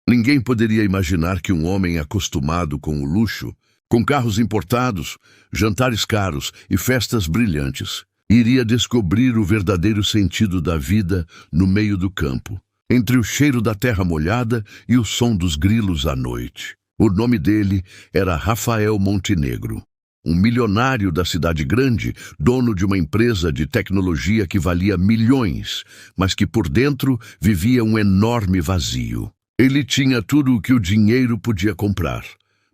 Ninguém poderia imaginar que um homem acostumado com o luxo, com carros importados, jantares caros e festas brilhantes, iria descobrir o verdadeiro sentido da vida no meio do campo, entre o cheiro da terra molhada e o som dos grilos à noite. O nome dele era Rafael Montenegro, um milionário da cidade grande, dono de uma empresa de tecnologia que valia milhões, mas que por dentro vivia um enorme vazio. Ele tinha tudo o que o dinheiro podia comprar,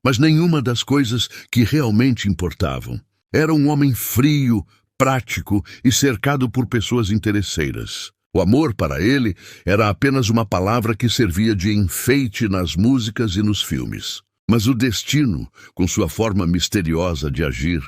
mas nenhuma das coisas que realmente importavam. Era um homem frio, prático e cercado por pessoas interesseiras. O amor, para ele, era apenas uma palavra que servia de enfeite nas músicas e nos filmes. Mas o destino, com sua forma misteriosa de agir,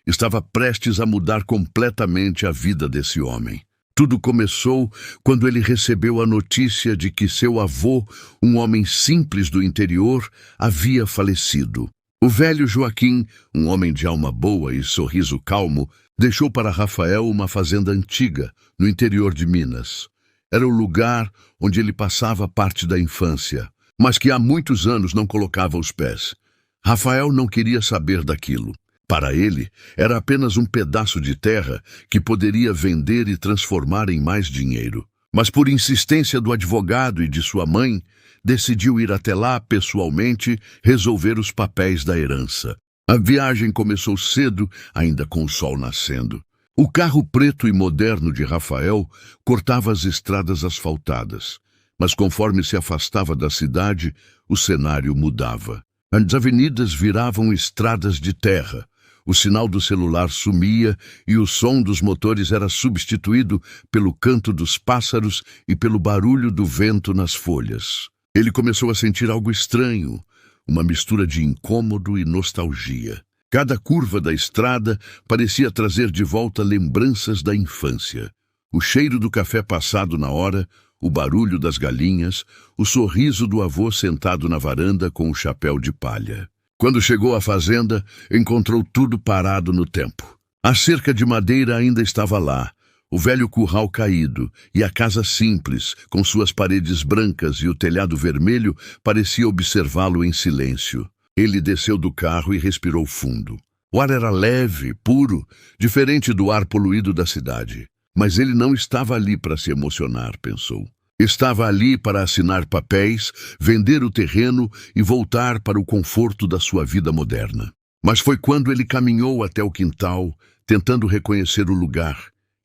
estava prestes a mudar completamente a vida desse homem. Tudo começou quando ele recebeu a notícia de que seu avô, um homem simples do interior, havia falecido. O velho Joaquim, um homem de alma boa e sorriso calmo, deixou para Rafael uma fazenda antiga, no interior de Minas. Era o lugar onde ele passava parte da infância, mas que há muitos anos não colocava os pés. Rafael não queria saber daquilo. Para ele, era apenas um pedaço de terra que poderia vender e transformar em mais dinheiro. Mas por insistência do advogado e de sua mãe, decidiu ir até lá pessoalmente resolver os papéis da herança. A viagem começou cedo, ainda com o sol nascendo. O carro preto e moderno de Rafael cortava as estradas asfaltadas, mas conforme se afastava da cidade, o cenário mudava. As avenidas viravam estradas de terra, o sinal do celular sumia e o som dos motores era substituído pelo canto dos pássaros e pelo barulho do vento nas folhas. Ele começou a sentir algo estranho, uma mistura de incômodo e nostalgia. Cada curva da estrada parecia trazer de volta lembranças da infância. O cheiro do café passado na hora, o barulho das galinhas, o sorriso do avô sentado na varanda com o chapéu de palha. Quando chegou à fazenda, encontrou tudo parado no tempo. A cerca de madeira ainda estava lá, o velho curral caído e a casa simples, com suas paredes brancas e o telhado vermelho, parecia observá-lo em silêncio. Ele desceu do carro e respirou fundo. O ar era leve, puro, diferente do ar poluído da cidade. Mas ele não estava ali para se emocionar, pensou. Estava ali para assinar papéis, vender o terreno e voltar para o conforto da sua vida moderna. Mas foi quando ele caminhou até o quintal, tentando reconhecer o lugar,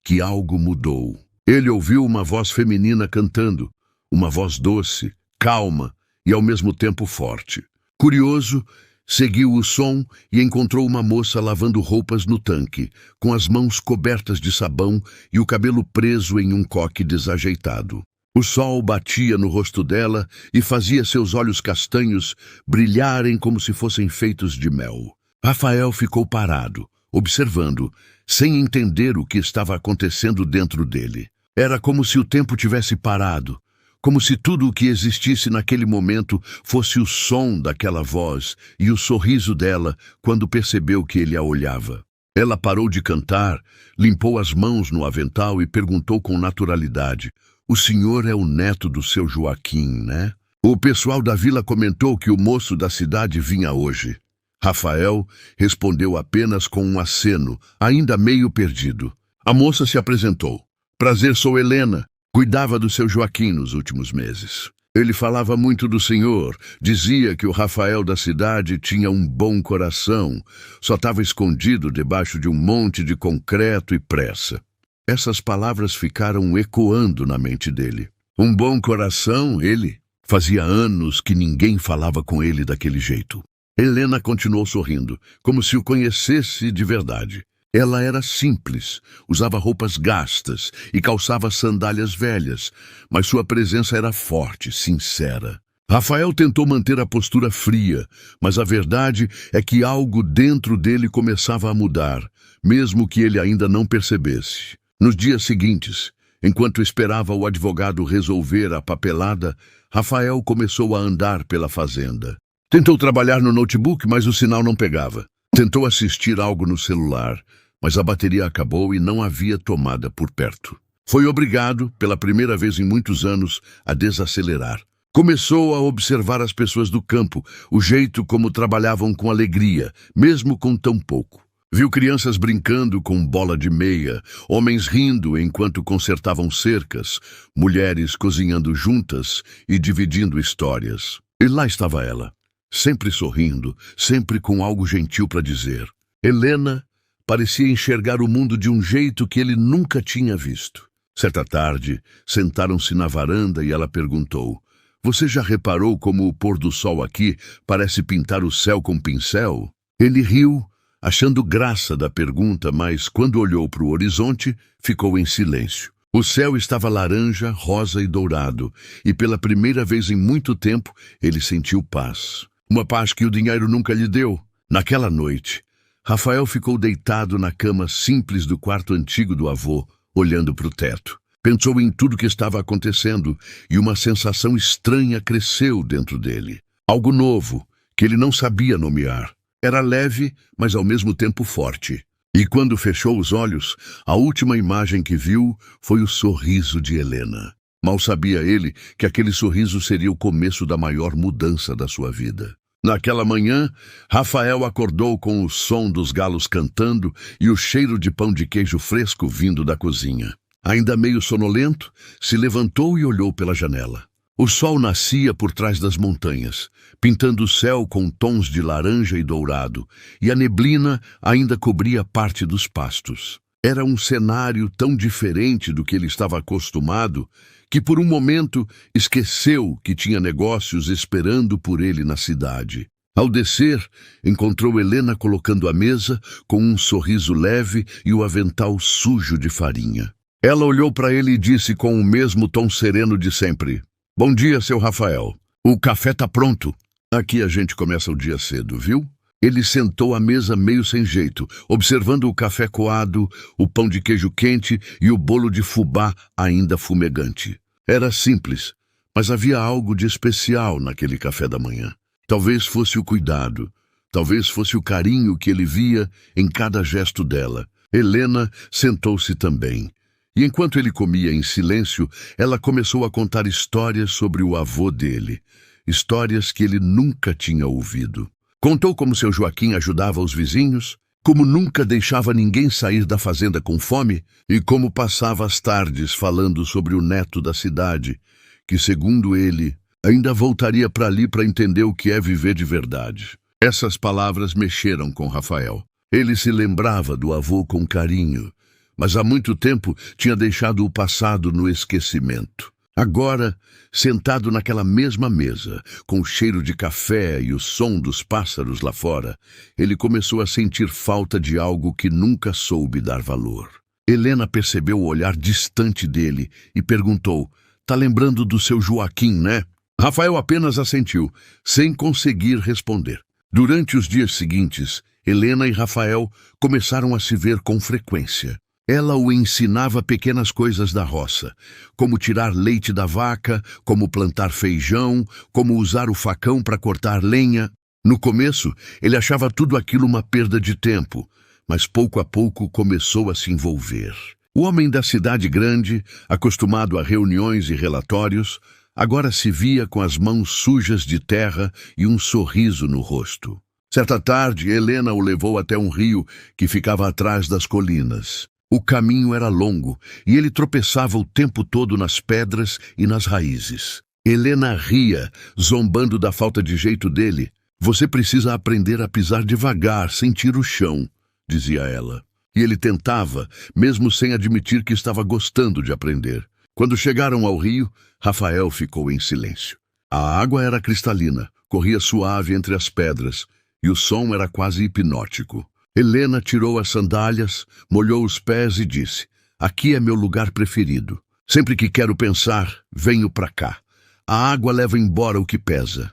que algo mudou. Ele ouviu uma voz feminina cantando, uma voz doce, calma e ao mesmo tempo forte. Curioso, seguiu o som e encontrou uma moça lavando roupas no tanque, com as mãos cobertas de sabão e o cabelo preso em um coque desajeitado. O sol batia no rosto dela e fazia seus olhos castanhos brilharem como se fossem feitos de mel. Rafael ficou parado, observando, sem entender o que estava acontecendo dentro dele. Era como se o tempo tivesse parado, como se tudo o que existisse naquele momento fosse o som daquela voz e o sorriso dela quando percebeu que ele a olhava. Ela parou de cantar, limpou as mãos no avental e perguntou com naturalidade: "O senhor é o neto do seu Joaquim, né?" O pessoal da vila comentou que o moço da cidade vinha hoje. Rafael respondeu apenas com um aceno, ainda meio perdido. A moça se apresentou. "Prazer, sou Helena. Cuidava do seu Joaquim nos últimos meses. Ele falava muito do senhor, dizia que o Rafael da cidade tinha um bom coração, só estava escondido debaixo de um monte de concreto e pressa." Essas palavras ficaram ecoando na mente dele. Um bom coração, ele? Fazia anos que ninguém falava com ele daquele jeito. Helena continuou sorrindo, como se o conhecesse de verdade. Ela era simples, usava roupas gastas e calçava sandálias velhas, mas sua presença era forte, sincera. Rafael tentou manter a postura fria, mas a verdade é que algo dentro dele começava a mudar, mesmo que ele ainda não percebesse. Nos dias seguintes, enquanto esperava o advogado resolver a papelada, Rafael começou a andar pela fazenda. Tentou trabalhar no notebook, mas o sinal não pegava. Tentou assistir algo no celular, mas a bateria acabou e não havia tomada por perto. Foi obrigado, pela primeira vez em muitos anos, a desacelerar. Começou a observar as pessoas do campo, o jeito como trabalhavam com alegria, mesmo com tão pouco. Viu crianças brincando com bola de meia, homens rindo enquanto consertavam cercas, mulheres cozinhando juntas e dividindo histórias. E lá estava ela, sempre sorrindo, sempre com algo gentil para dizer. Helena parecia enxergar o mundo de um jeito que ele nunca tinha visto. Certa tarde, sentaram-se na varanda e ela perguntou: "Você já reparou como o pôr do sol aqui parece pintar o céu com pincel?" Ele riu, achando graça da pergunta, mas quando olhou para o horizonte, ficou em silêncio. O céu estava laranja, rosa e dourado, e pela primeira vez em muito tempo, ele sentiu paz. Uma paz que o dinheiro nunca lhe deu. Naquela noite, Rafael ficou deitado na cama simples do quarto antigo do avô, olhando para o teto. Pensou em tudo que estava acontecendo e uma sensação estranha cresceu dentro dele. Algo novo, que ele não sabia nomear. Era leve, mas ao mesmo tempo forte. E quando fechou os olhos, a última imagem que viu foi o sorriso de Helena. Mal sabia ele que aquele sorriso seria o começo da maior mudança da sua vida. Naquela manhã, Rafael acordou com o som dos galos cantando e o cheiro de pão de queijo fresco vindo da cozinha. Ainda meio sonolento, se levantou e olhou pela janela. O sol nascia por trás das montanhas, pintando o céu com tons de laranja e dourado, e a neblina ainda cobria parte dos pastos. Era um cenário tão diferente do que ele estava acostumado, que por um momento esqueceu que tinha negócios esperando por ele na cidade. Ao descer, encontrou Helena colocando a mesa com um sorriso leve e o avental sujo de farinha. Ela olhou para ele e disse com o mesmo tom sereno de sempre: "Bom dia, seu Rafael. O café tá pronto." "Aqui a gente começa o dia cedo, viu?" Ele sentou à mesa meio sem jeito, observando o café coado, o pão de queijo quente e o bolo de fubá ainda fumegante. Era simples, mas havia algo de especial naquele café da manhã. Talvez fosse o cuidado, talvez fosse o carinho que ele via em cada gesto dela. Helena sentou-se também. E enquanto ele comia em silêncio, ela começou a contar histórias sobre o avô dele. Histórias que ele nunca tinha ouvido. Contou como seu Joaquim ajudava os vizinhos, como nunca deixava ninguém sair da fazenda com fome e como passava as tardes falando sobre o neto da cidade, que, segundo ele, ainda voltaria para ali para entender o que é viver de verdade. Essas palavras mexeram com Rafael. Ele se lembrava do avô com carinho, mas há muito tempo tinha deixado o passado no esquecimento. Agora, sentado naquela mesma mesa, com o cheiro de café e o som dos pássaros lá fora, ele começou a sentir falta de algo que nunca soube dar valor. Helena percebeu o olhar distante dele e perguntou: "Tá lembrando do seu Joaquim, né?" Rafael apenas assentiu, sem conseguir responder. Durante os dias seguintes, Helena e Rafael começaram a se ver com frequência. Ela o ensinava pequenas coisas da roça, como tirar leite da vaca, como plantar feijão, como usar o facão para cortar lenha. No começo, ele achava tudo aquilo uma perda de tempo, mas pouco a pouco começou a se envolver. O homem da cidade grande, acostumado a reuniões e relatórios, agora se via com as mãos sujas de terra e um sorriso no rosto. Certa tarde, Helena o levou até um rio que ficava atrás das colinas. O caminho era longo e ele tropeçava o tempo todo nas pedras e nas raízes. Helena ria, zombando da falta de jeito dele. "Você precisa aprender a pisar devagar, sentir o chão", dizia ela. E ele tentava, mesmo sem admitir que estava gostando de aprender. Quando chegaram ao rio, Rafael ficou em silêncio. A água era cristalina, corria suave entre as pedras, e o som era quase hipnótico. Helena tirou as sandálias, molhou os pés e disse: "Aqui é meu lugar preferido. Sempre que quero pensar, venho para cá. A água leva embora o que pesa."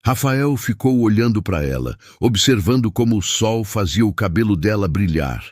Rafael ficou olhando para ela, observando como o sol fazia o cabelo dela brilhar,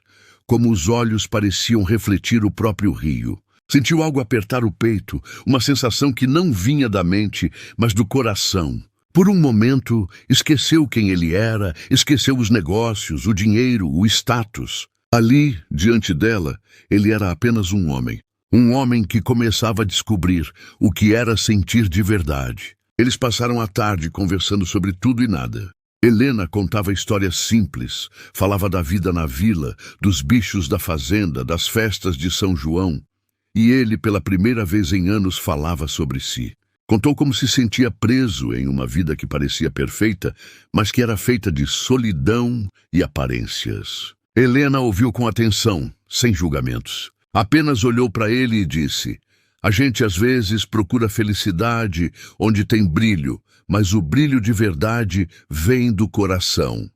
como os olhos pareciam refletir o próprio rio. Sentiu algo apertar o peito, uma sensação que não vinha da mente, mas do coração. Por um momento, esqueceu quem ele era, esqueceu os negócios, o dinheiro, o status. Ali, diante dela, ele era apenas um homem que começava a descobrir o que era sentir de verdade. Eles passaram a tarde conversando sobre tudo e nada. Helena contava histórias simples, falava da vida na vila, dos bichos da fazenda, das festas de São João. E ele, pela primeira vez em anos, falava sobre si. Contou como se sentia preso em uma vida que parecia perfeita, mas que era feita de solidão e aparências. Helena ouviu com atenção, sem julgamentos. Apenas olhou para ele e disse: "A gente às vezes procura felicidade onde tem brilho, mas o brilho de verdade vem do coração."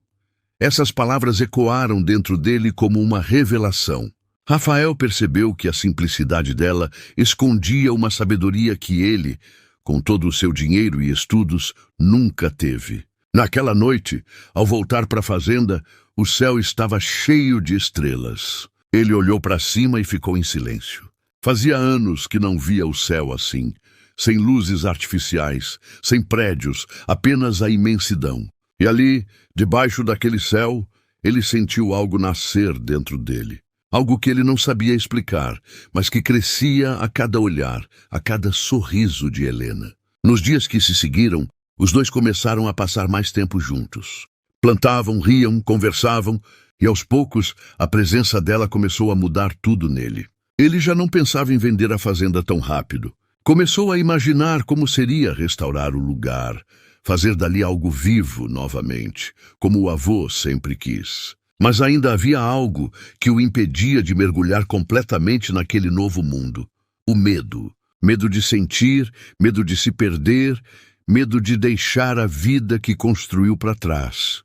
Essas palavras ecoaram dentro dele como uma revelação. Rafael percebeu que a simplicidade dela escondia uma sabedoria que ele, com todo o seu dinheiro e estudos, nunca teve. Naquela noite, ao voltar para a fazenda, o céu estava cheio de estrelas. Ele olhou para cima e ficou em silêncio. Fazia anos que não via o céu assim, sem luzes artificiais, sem prédios, apenas a imensidão. E ali, debaixo daquele céu, ele sentiu algo nascer dentro dele. Algo que ele não sabia explicar, mas que crescia a cada olhar, a cada sorriso de Helena. Nos dias que se seguiram, os dois começaram a passar mais tempo juntos. Plantavam, riam, conversavam, e aos poucos a presença dela começou a mudar tudo nele. Ele já não pensava em vender a fazenda tão rápido. Começou a imaginar como seria restaurar o lugar, fazer dali algo vivo novamente, como o avô sempre quis. Mas ainda havia algo que o impedia de mergulhar completamente naquele novo mundo. O medo. Medo de sentir, medo de se perder, medo de deixar a vida que construiu para trás.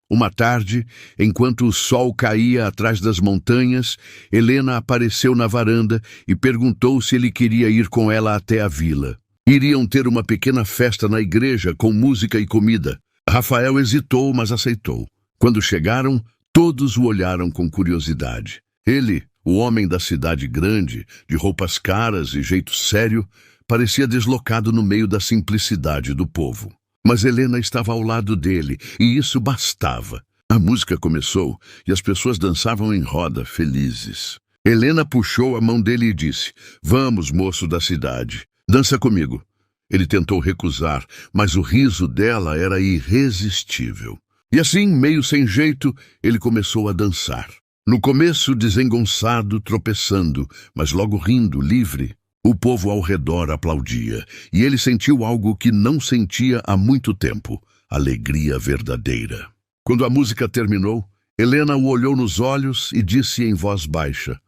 Uma tarde, enquanto o sol caía atrás das montanhas, Helena apareceu na varanda e perguntou se ele queria ir com ela até a vila. Iriam ter uma pequena festa na igreja com música e comida. Rafael hesitou, mas aceitou. Quando chegaram, todos o olharam com curiosidade. Ele, o homem da cidade grande, de roupas caras e jeito sério, parecia deslocado no meio da simplicidade do povo. Mas Helena estava ao lado dele, e isso bastava. A música começou e as pessoas dançavam em roda, felizes. Helena puxou a mão dele e disse: "Vamos, moço da cidade, dança comigo." Ele tentou recusar, mas o riso dela era irresistível. E assim, meio sem jeito, ele começou a dançar. No começo, desengonçado, tropeçando, mas logo rindo, livre. O povo ao redor aplaudia, e ele sentiu algo que não sentia há muito tempo: alegria verdadeira. Quando a música terminou, Helena o olhou nos olhos e disse em voz baixa: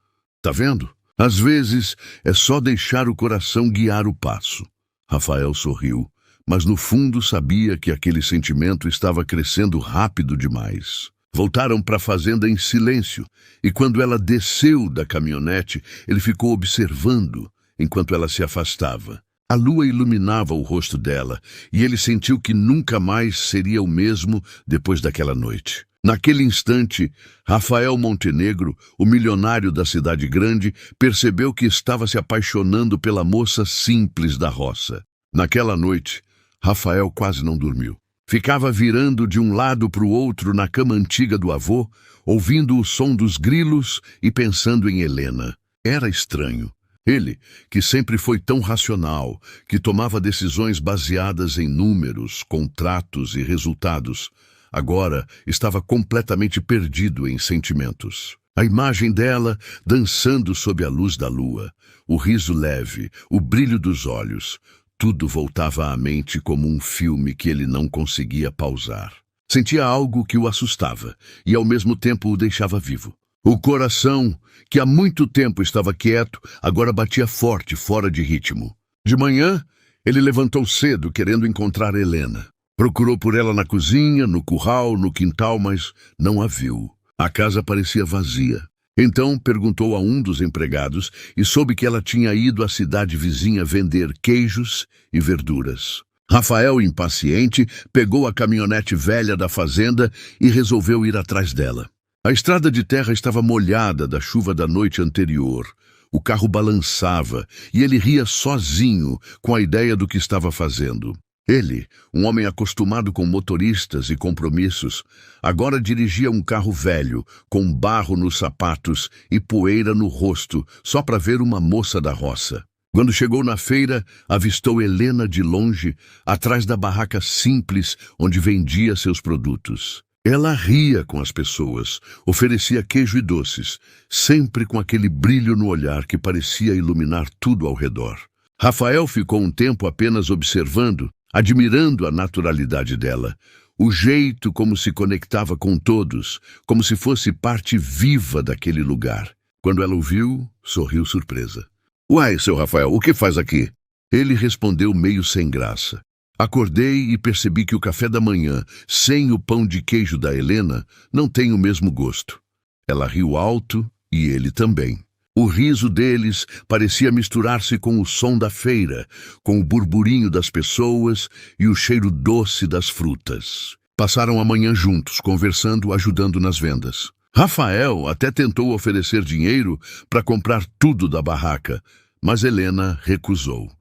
"Tá vendo? Às vezes é só deixar o coração guiar o passo." Rafael sorriu, mas no fundo sabia que aquele sentimento estava crescendo rápido demais. Voltaram para a fazenda em silêncio, e quando ela desceu da caminhonete, ele ficou observando enquanto ela se afastava. A lua iluminava o rosto dela, e ele sentiu que nunca mais seria o mesmo depois daquela noite. Naquele instante, Rafael Montenegro, o milionário da cidade grande, percebeu que estava se apaixonando pela moça simples da roça. Naquela noite, Rafael quase não dormiu. Ficava virando de um lado para o outro na cama antiga do avô, ouvindo o som dos grilos e pensando em Helena. Era estranho. Ele, que sempre foi tão racional, que tomava decisões baseadas em números, contratos e resultados, agora estava completamente perdido em sentimentos. A imagem dela dançando sob a luz da lua, o riso leve, o brilho dos olhos, tudo voltava à mente como um filme que ele não conseguia pausar. Sentia algo que o assustava e ao mesmo tempo o deixava vivo. O coração, que há muito tempo estava quieto, agora batia forte, fora de ritmo. De manhã, ele levantou cedo querendo encontrar Helena. Procurou por ela na cozinha, no curral, no quintal, mas não a viu. A casa parecia vazia. Então perguntou a um dos empregados e soube que ela tinha ido à cidade vizinha vender queijos e verduras. Rafael, impaciente, pegou a caminhonete velha da fazenda e resolveu ir atrás dela. A estrada de terra estava molhada da chuva da noite anterior. O carro balançava e ele ria sozinho com a ideia do que estava fazendo. Ele, um homem acostumado com motoristas e compromissos, agora dirigia um carro velho, com barro nos sapatos e poeira no rosto, só para ver uma moça da roça. Quando chegou na feira, avistou Helena de longe, atrás da barraca simples onde vendia seus produtos. Ela ria com as pessoas, oferecia queijo e doces, sempre com aquele brilho no olhar que parecia iluminar tudo ao redor. Rafael ficou um tempo apenas observando, admirando a naturalidade dela, o jeito como se conectava com todos, como se fosse parte viva daquele lugar. Quando ela o viu, sorriu surpresa. "Uai, seu Rafael, o que faz aqui?" Ele respondeu meio sem graça. "Acordei e percebi que o café da manhã, sem o pão de queijo da Helena, não tem o mesmo gosto." Ela riu alto e ele também. O riso deles parecia misturar-se com o som da feira, com o burburinho das pessoas e o cheiro doce das frutas. Passaram a manhã juntos, conversando, ajudando nas vendas. Rafael até tentou oferecer dinheiro para comprar tudo da barraca, mas Helena recusou.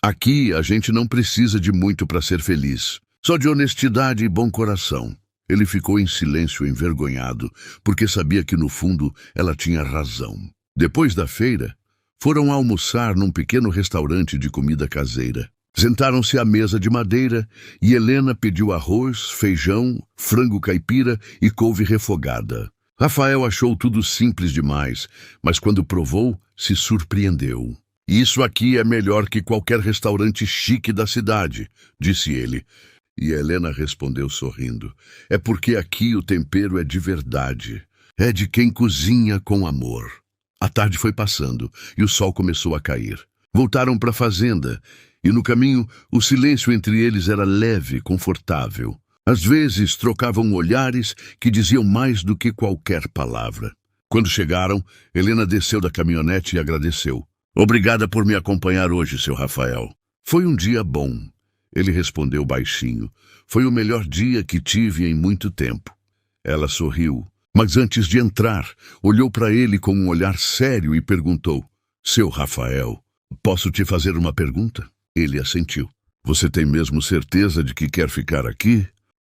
"Aqui a gente não precisa de muito para ser feliz, só de honestidade e bom coração." Ele ficou em silêncio envergonhado, porque sabia que no fundo ela tinha razão. Depois da feira, foram almoçar num pequeno restaurante de comida caseira. Sentaram-se à mesa de madeira e Helena pediu arroz, feijão, frango caipira e couve refogada. Rafael achou tudo simples demais, mas quando provou, se surpreendeu. "Isso aqui é melhor que qualquer restaurante chique da cidade", disse ele. E Helena respondeu sorrindo. "É porque aqui o tempero é de verdade. É de quem cozinha com amor." A tarde foi passando e o sol começou a cair. Voltaram para a fazenda e no caminho o silêncio entre eles era leve, confortável. Às vezes trocavam olhares que diziam mais do que qualquer palavra. Quando chegaram, Helena desceu da caminhonete e agradeceu. "Obrigada por me acompanhar hoje, seu Rafael." "Foi um dia bom." Ele respondeu baixinho. "Foi o melhor dia que tive em muito tempo." Ela sorriu, mas antes de entrar, olhou para ele com um olhar sério e perguntou: "Seu Rafael, posso te fazer uma pergunta?" Ele assentiu. "Você tem mesmo certeza de que quer ficar aqui?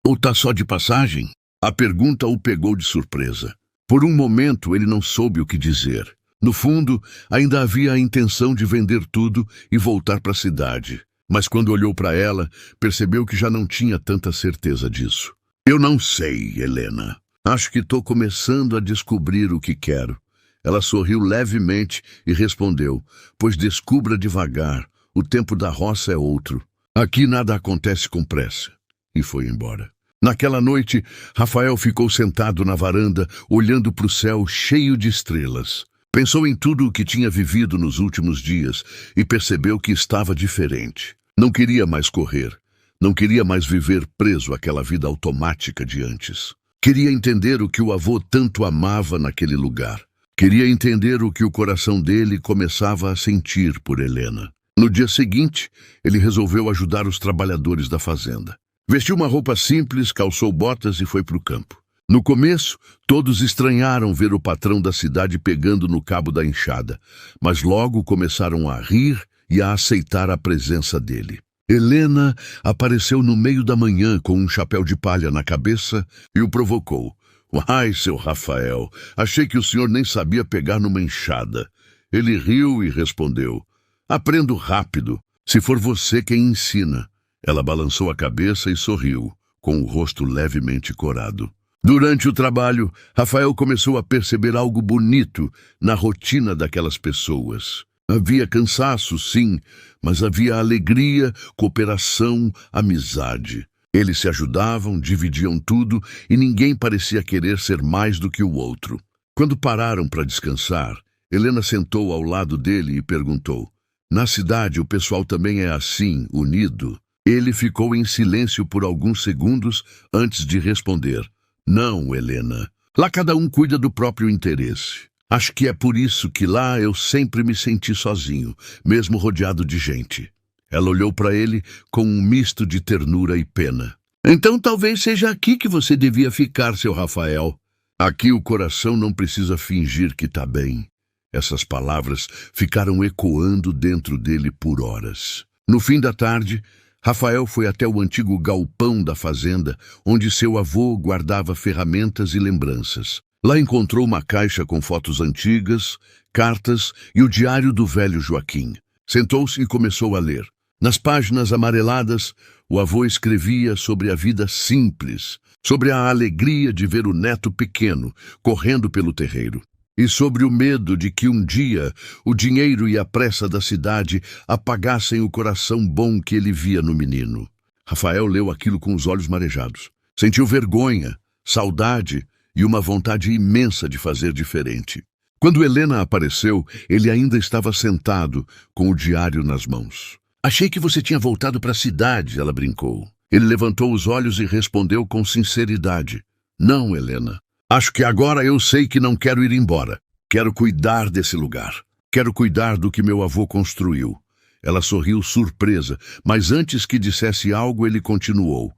Ou tá só de passagem?" A pergunta o pegou de surpresa. Por um momento ele não soube o que dizer. No fundo, ainda havia a intenção de vender tudo e voltar para a cidade. Mas quando olhou para ela, percebeu que já não tinha tanta certeza disso. "Eu não sei, Helena. Acho que estou começando a descobrir o que quero." Ela sorriu levemente e respondeu: "Pois descubra devagar. O tempo da roça é outro. Aqui nada acontece com pressa." E foi embora. Naquela noite, Rafael ficou sentado na varanda, olhando para o céu cheio de estrelas. Pensou em tudo o que tinha vivido nos últimos dias e percebeu que estava diferente. Não queria mais correr. Não queria mais viver preso àquela vida automática de antes. Queria entender o que o avô tanto amava naquele lugar. Queria entender o que o coração dele começava a sentir por Helena. No dia seguinte, ele resolveu ajudar os trabalhadores da fazenda. Vestiu uma roupa simples, calçou botas e foi para o campo. No começo, todos estranharam ver o patrão da cidade pegando no cabo da enxada, mas logo começaram a rir e a aceitar a presença dele. Helena apareceu no meio da manhã com um chapéu de palha na cabeça e o provocou. "Uai, seu Rafael, achei que o senhor nem sabia pegar numa enxada." Ele riu e respondeu: "Aprendo rápido, se for você quem ensina." Ela balançou a cabeça e sorriu, com o rosto levemente corado. Durante o trabalho, Rafael começou a perceber algo bonito na rotina daquelas pessoas. Havia cansaço, sim, mas havia alegria, cooperação, amizade. Eles se ajudavam, dividiam tudo e ninguém parecia querer ser mais do que o outro. Quando pararam para descansar, Helena sentou ao lado dele e perguntou: "Na cidade o pessoal também é assim, unido?" Ele ficou em silêncio por alguns segundos antes de responder: "Não, Helena. Lá cada um cuida do próprio interesse. Acho que é por isso que lá eu sempre me senti sozinho, mesmo rodeado de gente." Ela olhou para ele com um misto de ternura e pena. "Então talvez seja aqui que você devia ficar, seu Rafael. Aqui o coração não precisa fingir que está bem." Essas palavras ficaram ecoando dentro dele por horas. No fim da tarde, Rafael foi até o antigo galpão da fazenda, onde seu avô guardava ferramentas e lembranças. Lá encontrou uma caixa com fotos antigas, cartas e o diário do velho Joaquim. Sentou-se e começou a ler. Nas páginas amareladas, o avô escrevia sobre a vida simples, sobre a alegria de ver o neto pequeno correndo pelo terreiro, e sobre o medo de que um dia o dinheiro e a pressa da cidade apagassem o coração bom que ele via no menino. Rafael leu aquilo com os olhos marejados. Sentiu vergonha, saudade e uma vontade imensa de fazer diferente. Quando Helena apareceu, ele ainda estava sentado, com o diário nas mãos. Achei que você tinha voltado para a cidade, ela brincou. Ele levantou os olhos e respondeu com sinceridade. Não, Helena. Acho que agora eu sei que não quero ir embora. Quero cuidar desse lugar. Quero cuidar do que meu avô construiu. Ela sorriu surpresa, mas antes que dissesse algo, ele continuou.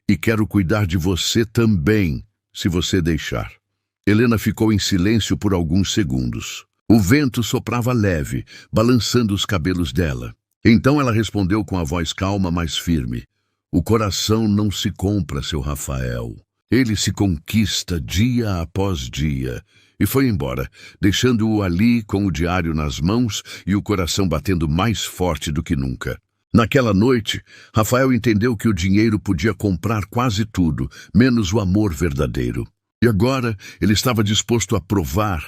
E quero cuidar de você também, se você deixar. Helena ficou em silêncio por alguns segundos. O vento soprava leve, balançando os cabelos dela. Então ela respondeu com a voz calma, mas firme. O coração não se compra, seu Rafael. Ele se conquista dia após dia. E foi embora, deixando-o ali com o diário nas mãos e o coração batendo mais forte do que nunca. Naquela noite, Rafael entendeu que o dinheiro podia comprar quase tudo, menos o amor verdadeiro. E agora ele estava disposto a provar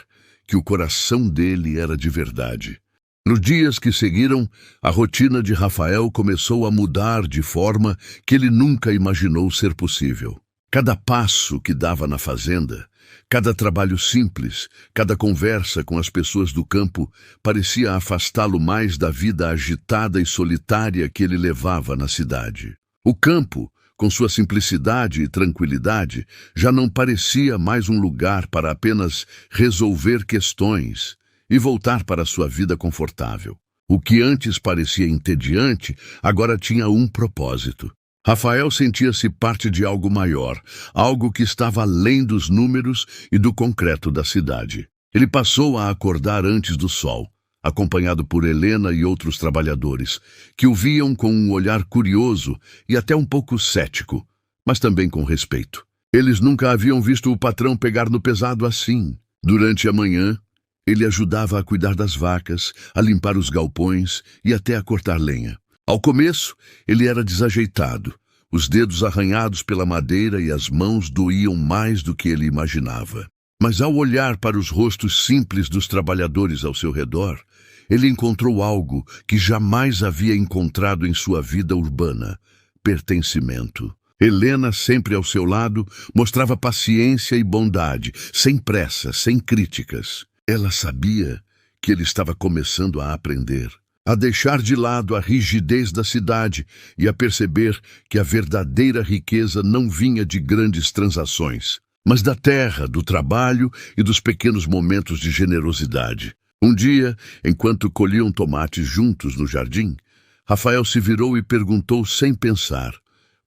que o coração dele era de verdade. Nos dias que seguiram, a rotina de Rafael começou a mudar de forma que ele nunca imaginou ser possível. Cada passo que dava na fazenda, cada trabalho simples, cada conversa com as pessoas do campo parecia afastá-lo mais da vida agitada e solitária que ele levava na cidade. O campo, com sua simplicidade e tranquilidade, já não parecia mais um lugar para apenas resolver questões e voltar para sua vida confortável. O que antes parecia entediante, agora tinha um propósito. Rafael sentia-se parte de algo maior, algo que estava além dos números e do concreto da cidade. Ele passou a acordar antes do sol, acompanhado por Helena e outros trabalhadores, que o viam com um olhar curioso e até um pouco cético, mas também com respeito. Eles nunca haviam visto o patrão pegar no pesado assim. Durante a manhã, ele ajudava a cuidar das vacas, a limpar os galpões e até a cortar lenha. Ao começo, ele era desajeitado, os dedos arranhados pela madeira e as mãos doíam mais do que ele imaginava. Mas ao olhar para os rostos simples dos trabalhadores ao seu redor, ele encontrou algo que jamais havia encontrado em sua vida urbana: pertencimento. Helena, sempre ao seu lado, mostrava paciência e bondade, sem pressa, sem críticas. Ela sabia que ele estava começando a aprender, a deixar de lado a rigidez da cidade e a perceber que a verdadeira riqueza não vinha de grandes transações, mas da terra, do trabalho e dos pequenos momentos de generosidade. Um dia, enquanto colhiam tomates juntos no jardim, Rafael se virou e perguntou sem pensar: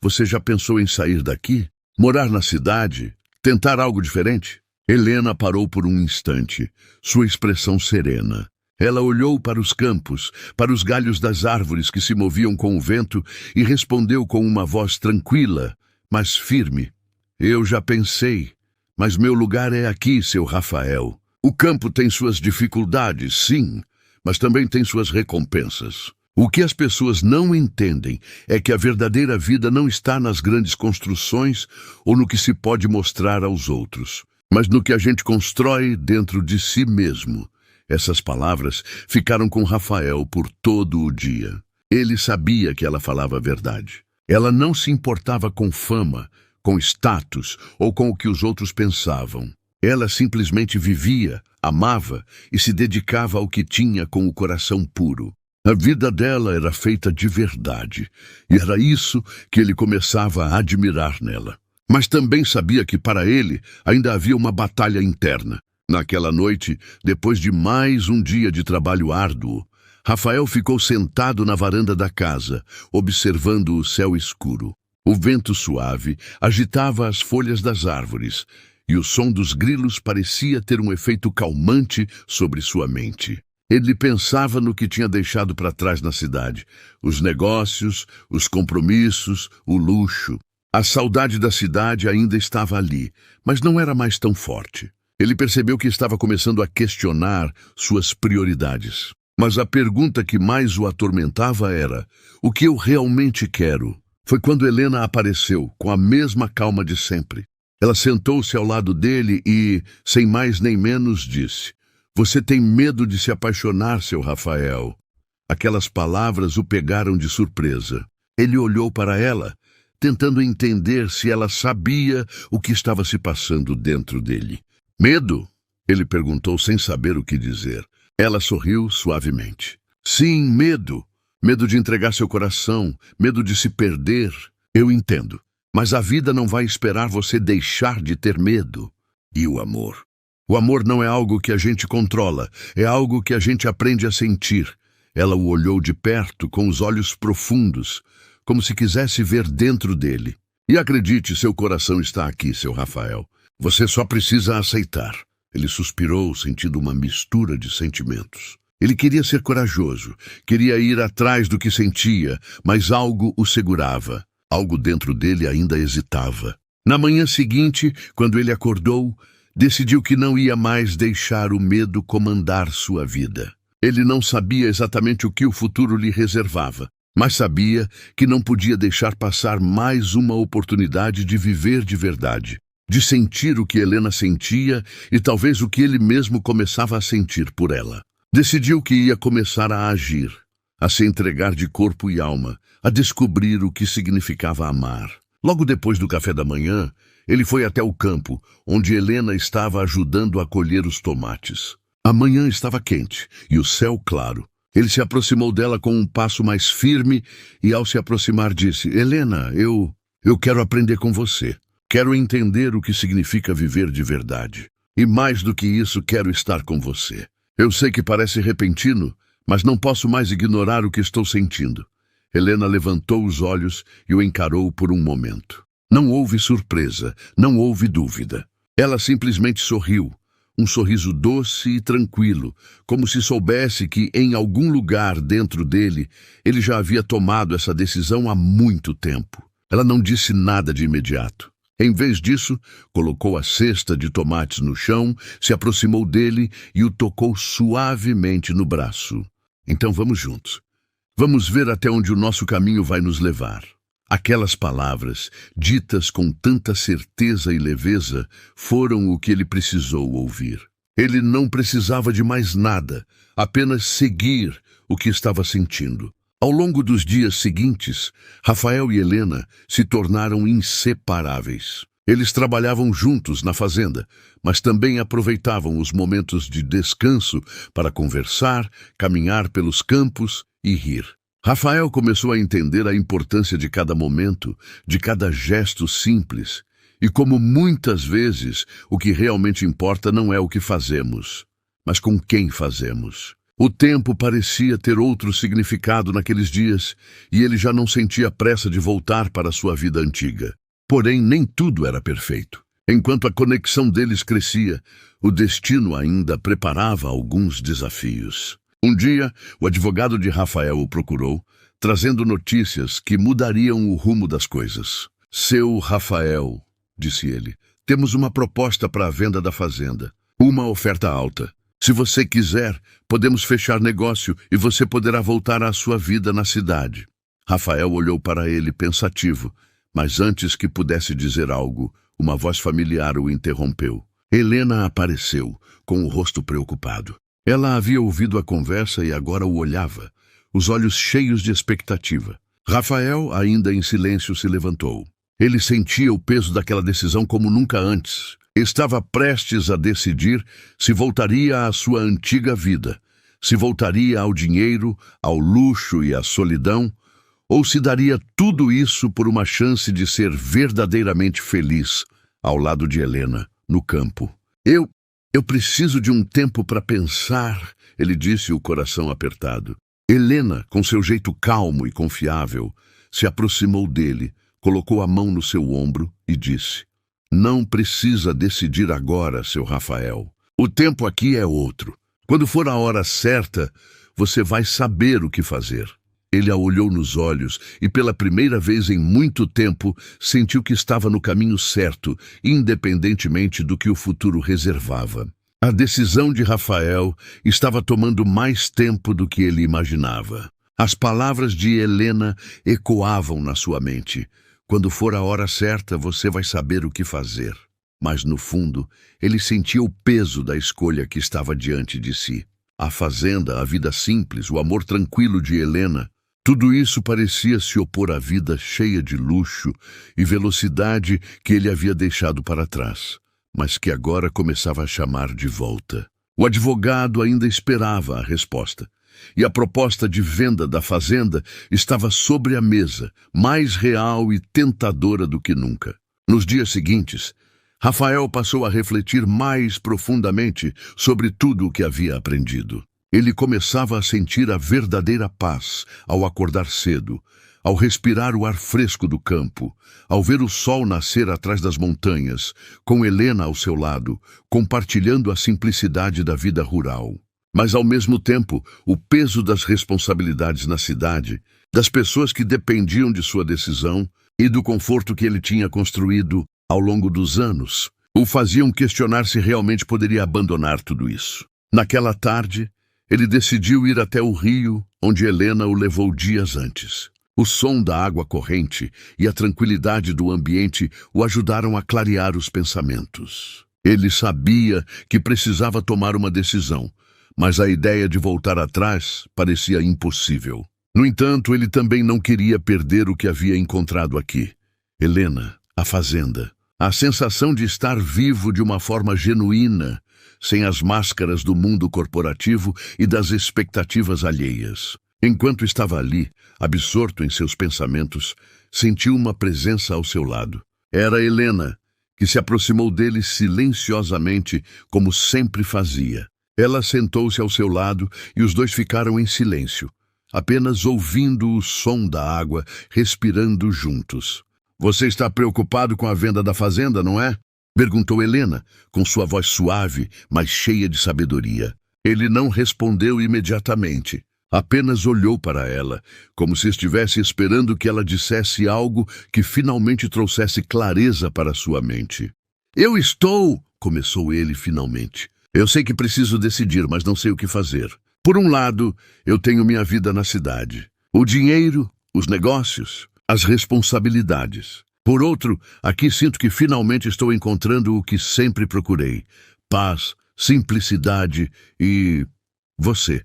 "Você já pensou em sair daqui? Morar na cidade? Tentar algo diferente?" Helena parou por um instante, sua expressão serena. Ela olhou para os campos, para os galhos das árvores que se moviam com o vento e respondeu com uma voz tranquila, mas firme: "Eu já pensei, mas meu lugar é aqui, seu Rafael. O campo tem suas dificuldades, sim, mas também tem suas recompensas. O que as pessoas não entendem é que a verdadeira vida não está nas grandes construções ou no que se pode mostrar aos outros, mas no que a gente constrói dentro de si mesmo." Essas palavras ficaram com Rafael por todo o dia. Ele sabia que ela falava a verdade. Ela não se importava com fama, com status ou com o que os outros pensavam. Ela simplesmente vivia, amava e se dedicava ao que tinha com o coração puro. A vida dela era feita de verdade, e era isso que ele começava a admirar nela. Mas também sabia que para ele ainda havia uma batalha interna. Naquela noite, depois de mais um dia de trabalho árduo, Rafael ficou sentado na varanda da casa, observando o céu escuro. O vento suave agitava as folhas das árvores, e o som dos grilos parecia ter um efeito calmante sobre sua mente. Ele pensava no que tinha deixado para trás na cidade: os negócios, os compromissos, o luxo. A saudade da cidade ainda estava ali, mas não era mais tão forte. Ele percebeu que estava começando a questionar suas prioridades. Mas a pergunta que mais o atormentava era: o que eu realmente quero? Foi quando Helena apareceu, com a mesma calma de sempre. Ela sentou-se ao lado dele e, sem mais nem menos, disse: Você tem medo de se apaixonar, seu Rafael. Aquelas palavras o pegaram de surpresa. Ele olhou para ela, tentando entender se ela sabia o que estava se passando dentro dele. Medo? Ele perguntou sem saber o que dizer. Ela sorriu suavemente. Sim, medo. Medo de entregar seu coração, medo de se perder. Eu entendo. Mas a vida não vai esperar você deixar de ter medo. E o amor? O amor não é algo que a gente controla, é algo que a gente aprende a sentir. Ela o olhou de perto, com os olhos profundos, como se quisesse ver dentro dele. E acredite, seu coração está aqui, seu Rafael. Você só precisa aceitar. Ele suspirou, sentindo uma mistura de sentimentos. Ele queria ser corajoso, queria ir atrás do que sentia, mas algo o segurava. Algo dentro dele ainda hesitava. Na manhã seguinte, quando ele acordou, decidiu que não ia mais deixar o medo comandar sua vida. Ele não sabia exatamente o que o futuro lhe reservava, mas sabia que não podia deixar passar mais uma oportunidade de viver de verdade, de sentir o que Helena sentia e talvez o que ele mesmo começava a sentir por ela. Decidiu que ia começar a agir, a se entregar de corpo e alma, a descobrir o que significava amar. Logo depois do café da manhã, ele foi até o campo, onde Helena estava ajudando a colher os tomates. A manhã estava quente e o céu claro. Ele se aproximou dela com um passo mais firme e, ao se aproximar, disse: Helena, eu quero aprender com você. Quero entender o que significa viver de verdade. E mais do que isso, quero estar com você. Eu sei que parece repentino, mas não posso mais ignorar o que estou sentindo. Helena levantou os olhos e o encarou por um momento. Não houve surpresa, não houve dúvida. Ela simplesmente sorriu. Um sorriso doce e tranquilo, como se soubesse que, em algum lugar dentro dele, ele já havia tomado essa decisão há muito tempo. Ela não disse nada de imediato. Em vez disso, colocou a cesta de tomates no chão, se aproximou dele e o tocou suavemente no braço. Então vamos juntos. Vamos ver até onde o nosso caminho vai nos levar. Aquelas palavras, ditas com tanta certeza e leveza, foram o que ele precisou ouvir. Ele não precisava de mais nada, apenas seguir o que estava sentindo. Ao longo dos dias seguintes, Rafael e Helena se tornaram inseparáveis. Eles trabalhavam juntos na fazenda, mas também aproveitavam os momentos de descanso para conversar, caminhar pelos campos e rir. Rafael começou a entender a importância de cada momento, de cada gesto simples, e como muitas vezes o que realmente importa não é o que fazemos, mas com quem fazemos. O tempo parecia ter outro significado naqueles dias, e ele já não sentia pressa de voltar para a sua vida antiga. Porém, nem tudo era perfeito. Enquanto a conexão deles crescia, o destino ainda preparava alguns desafios. Um dia, o advogado de Rafael o procurou, trazendo notícias que mudariam o rumo das coisas. Seu Rafael, disse ele, temos uma proposta para a venda da fazenda. Uma oferta alta. Se você quiser, podemos fechar negócio e você poderá voltar à sua vida na cidade. Rafael olhou para ele pensativo, mas antes que pudesse dizer algo, uma voz familiar o interrompeu. Helena apareceu, com o rosto preocupado. Ela havia ouvido a conversa e agora o olhava, os olhos cheios de expectativa. Rafael, ainda em silêncio, se levantou. Ele sentia o peso daquela decisão como nunca antes. Estava prestes a decidir se voltaria à sua antiga vida, se voltaria ao dinheiro, ao luxo e à solidão, ou se daria tudo isso por uma chance de ser verdadeiramente feliz ao lado de Helena, no campo. Eu preciso de um tempo para pensar, ele disse, o coração apertado. Helena, com seu jeito calmo e confiável, se aproximou dele, colocou a mão no seu ombro e disse: Não precisa decidir agora, seu Rafael. O tempo aqui é outro. Quando for a hora certa, você vai saber o que fazer. Ele a olhou nos olhos e, pela primeira vez em muito tempo, sentiu que estava no caminho certo, independentemente do que o futuro reservava. A decisão de Rafael estava tomando mais tempo do que ele imaginava. As palavras de Helena ecoavam na sua mente. Quando for a hora certa, você vai saber o que fazer. Mas, no fundo, ele sentia o peso da escolha que estava diante de si. A fazenda, a vida simples, o amor tranquilo de Helena, tudo isso parecia se opor à vida cheia de luxo e velocidade que ele havia deixado para trás, mas que agora começava a chamar de volta. O advogado ainda esperava a resposta, e a proposta de venda da fazenda estava sobre a mesa, mais real e tentadora do que nunca. Nos dias seguintes, Rafael passou a refletir mais profundamente sobre tudo o que havia aprendido. Ele começava a sentir a verdadeira paz ao acordar cedo, ao respirar o ar fresco do campo, ao ver o sol nascer atrás das montanhas, com Helena ao seu lado, compartilhando a simplicidade da vida rural. Mas, ao mesmo tempo, o peso das responsabilidades na cidade, das pessoas que dependiam de sua decisão e do conforto que ele tinha construído ao longo dos anos, o faziam questionar se realmente poderia abandonar tudo isso. Naquela tarde, ele decidiu ir até o rio, onde Helena o levou dias antes. O som da água corrente e a tranquilidade do ambiente o ajudaram a clarear os pensamentos. Ele sabia que precisava tomar uma decisão, mas a ideia de voltar atrás parecia impossível. No entanto, ele também não queria perder o que havia encontrado aqui. Helena, a fazenda, a sensação de estar vivo de uma forma genuína, sem as máscaras do mundo corporativo e das expectativas alheias. Enquanto estava ali, absorto em seus pensamentos, sentiu uma presença ao seu lado. Era Helena, que se aproximou dele silenciosamente, como sempre fazia. Ela sentou-se ao seu lado e os dois ficaram em silêncio, apenas ouvindo o som da água, respirando juntos. "Você está preocupado com a venda da fazenda, não é?" perguntou Helena, com sua voz suave, mas cheia de sabedoria. Ele não respondeu imediatamente. Apenas olhou para ela, como se estivesse esperando que ela dissesse algo que finalmente trouxesse clareza para sua mente. "Eu estou..." começou ele finalmente. "Eu sei que preciso decidir, mas não sei o que fazer. Por um lado, eu tenho minha vida na cidade. O dinheiro, os negócios, as responsabilidades. Por outro, aqui sinto que finalmente estou encontrando o que sempre procurei: paz, simplicidade e... você."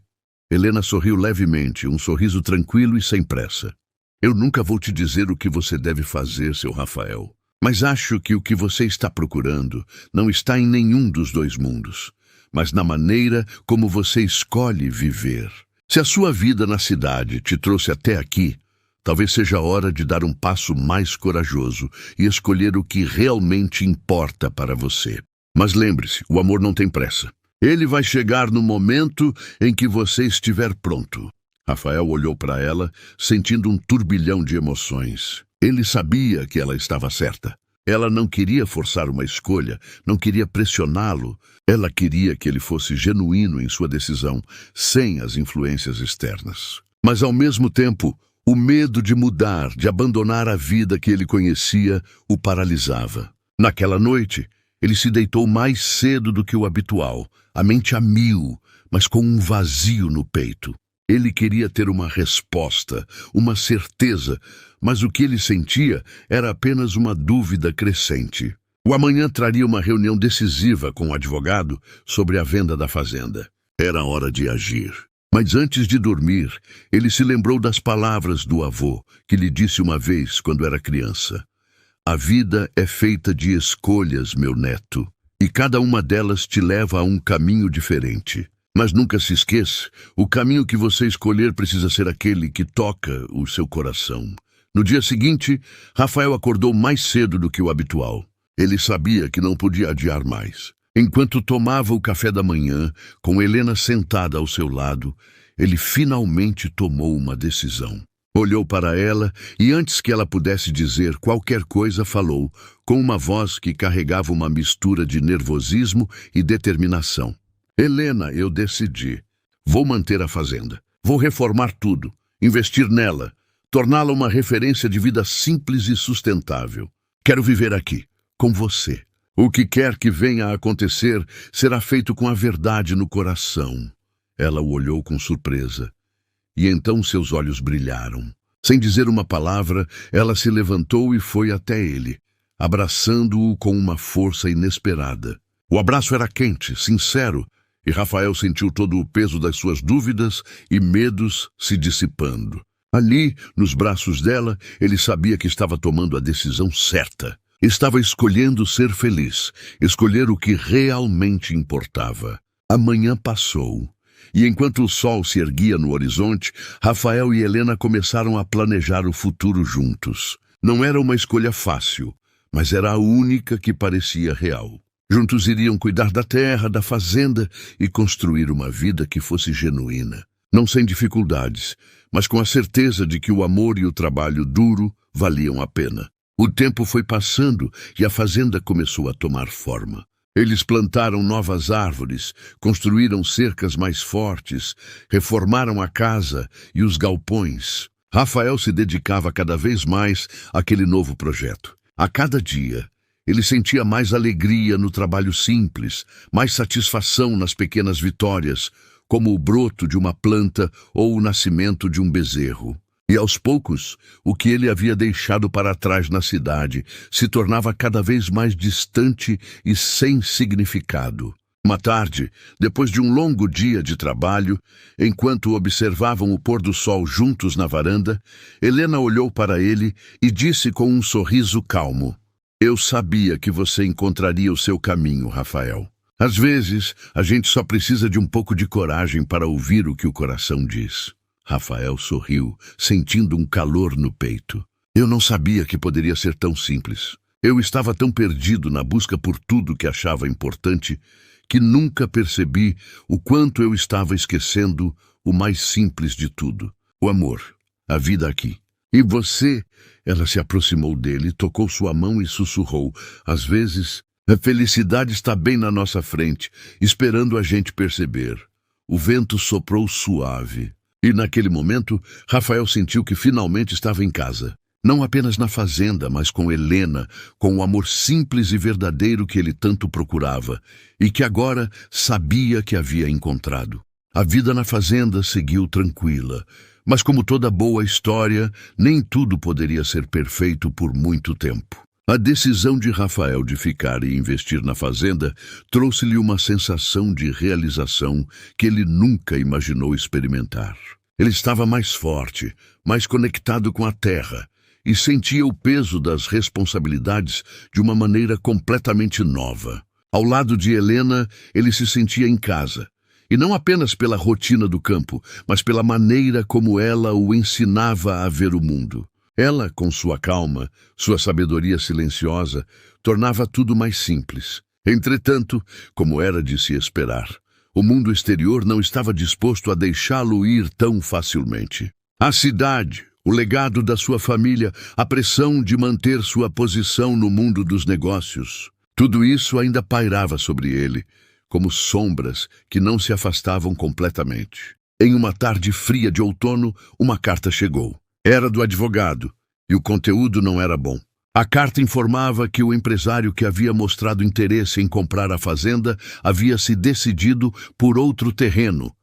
Helena sorriu levemente, um sorriso tranquilo e sem pressa. "Eu nunca vou te dizer o que você deve fazer, seu Rafael. Mas acho que o que você está procurando não está em nenhum dos dois mundos, mas na maneira como você escolhe viver. Se a sua vida na cidade te trouxe até aqui, talvez seja a hora de dar um passo mais corajoso e escolher o que realmente importa para você. Mas lembre-se, o amor não tem pressa. Ele vai chegar no momento em que você estiver pronto." Rafael olhou para ela, sentindo um turbilhão de emoções. Ele sabia que ela estava certa. Ela não queria forçar uma escolha, não queria pressioná-lo. Ela queria que ele fosse genuíno em sua decisão, sem as influências externas. Mas, ao mesmo tempo, o medo de mudar, de abandonar a vida que ele conhecia, o paralisava. Naquela noite, ele se deitou mais cedo do que o habitual, a mente a mil, mas com um vazio no peito. Ele queria ter uma resposta, uma certeza, mas o que ele sentia era apenas uma dúvida crescente. O amanhã traria uma reunião decisiva com o advogado sobre a venda da fazenda. Era hora de agir. Mas antes de dormir, ele se lembrou das palavras do avô, que lhe disse uma vez quando era criança: "A vida é feita de escolhas, meu neto, e cada uma delas te leva a um caminho diferente. Mas nunca se esqueça, o caminho que você escolher precisa ser aquele que toca o seu coração." No dia seguinte, Rafael acordou mais cedo do que o habitual. Ele sabia que não podia adiar mais. Enquanto tomava o café da manhã, com Helena sentada ao seu lado, ele finalmente tomou uma decisão. Olhou para ela e, antes que ela pudesse dizer qualquer coisa, falou, com uma voz que carregava uma mistura de nervosismo e determinação: "Helena, eu decidi. Vou manter a fazenda. Vou reformar tudo, investir nela, torná-la uma referência de vida simples e sustentável. Quero viver aqui, com você, O que quer que venha a acontecer será feito com a verdade no coração. Ela o olhou com surpresa. E então seus olhos brilharam. Sem dizer uma palavra, ela se levantou e foi até ele, abraçando-o com uma força inesperada. O abraço era quente, sincero, e Rafael sentiu todo o peso das suas dúvidas e medos se dissipando. Ali, nos braços dela, ele sabia que estava tomando a decisão certa. Estava escolhendo ser feliz, escolher o que realmente importava. A manhã passou, e enquanto o sol se erguia no horizonte, Rafael e Helena começaram a planejar o futuro juntos. Não era uma escolha fácil, mas era a única que parecia real. Juntos iriam cuidar da terra, da fazenda e construir uma vida que fosse genuína. Não sem dificuldades, mas com a certeza de que o amor e o trabalho duro valiam a pena. O tempo foi passando e a fazenda começou a tomar forma. Eles plantaram novas árvores, construíram cercas mais fortes, reformaram a casa e os galpões. Rafael se dedicava cada vez mais àquele novo projeto. A cada dia, ele sentia mais alegria no trabalho simples, mais satisfação nas pequenas vitórias, como o broto de uma planta ou o nascimento de um bezerro. E aos poucos, o que ele havia deixado para trás na cidade se tornava cada vez mais distante e sem significado. Uma tarde, depois de um longo dia de trabalho, enquanto observavam o pôr do sol juntos na varanda, Helena olhou para ele e disse com um sorriso calmo: "Eu sabia que você encontraria o seu caminho, Rafael. Às vezes, a gente só precisa de um pouco de coragem para ouvir o que o coração diz." Rafael sorriu, sentindo um calor no peito. Eu não sabia que poderia ser tão simples. Eu estava tão perdido na busca por tudo que achava importante que nunca percebi o quanto eu estava esquecendo o mais simples de tudo: o amor, a vida aqui. E você? Ela se aproximou dele, tocou sua mão e sussurrou: "Às vezes, a felicidade está bem na nossa frente, esperando a gente perceber." O vento soprou suave. E naquele momento, Rafael sentiu que finalmente estava em casa. Não apenas na fazenda, mas com Helena, com o amor simples e verdadeiro que ele tanto procurava, e que agora sabia que havia encontrado. A vida na fazenda seguiu tranquila, mas como toda boa história, nem tudo poderia ser perfeito por muito tempo. A decisão de Rafael de ficar e investir na fazenda trouxe-lhe uma sensação de realização que ele nunca imaginou experimentar. Ele estava mais forte, mais conectado com a terra e sentia o peso das responsabilidades de uma maneira completamente nova. Ao lado de Helena, ele se sentia em casa, e não apenas pela rotina do campo, mas pela maneira como ela o ensinava a ver o mundo. Ela, com sua calma, sua sabedoria silenciosa, tornava tudo mais simples. Entretanto, como era de se esperar, o mundo exterior não estava disposto a deixá-lo ir tão facilmente. A cidade, o legado da sua família, a pressão de manter sua posição no mundo dos negócios, tudo isso ainda pairava sobre ele, como sombras que não se afastavam completamente. Em uma tarde fria de outono, uma carta chegou. Era do advogado, e o conteúdo não era bom. A carta informava que o empresário que havia mostrado interesse em comprar a fazenda havia se decidido por outro terreno,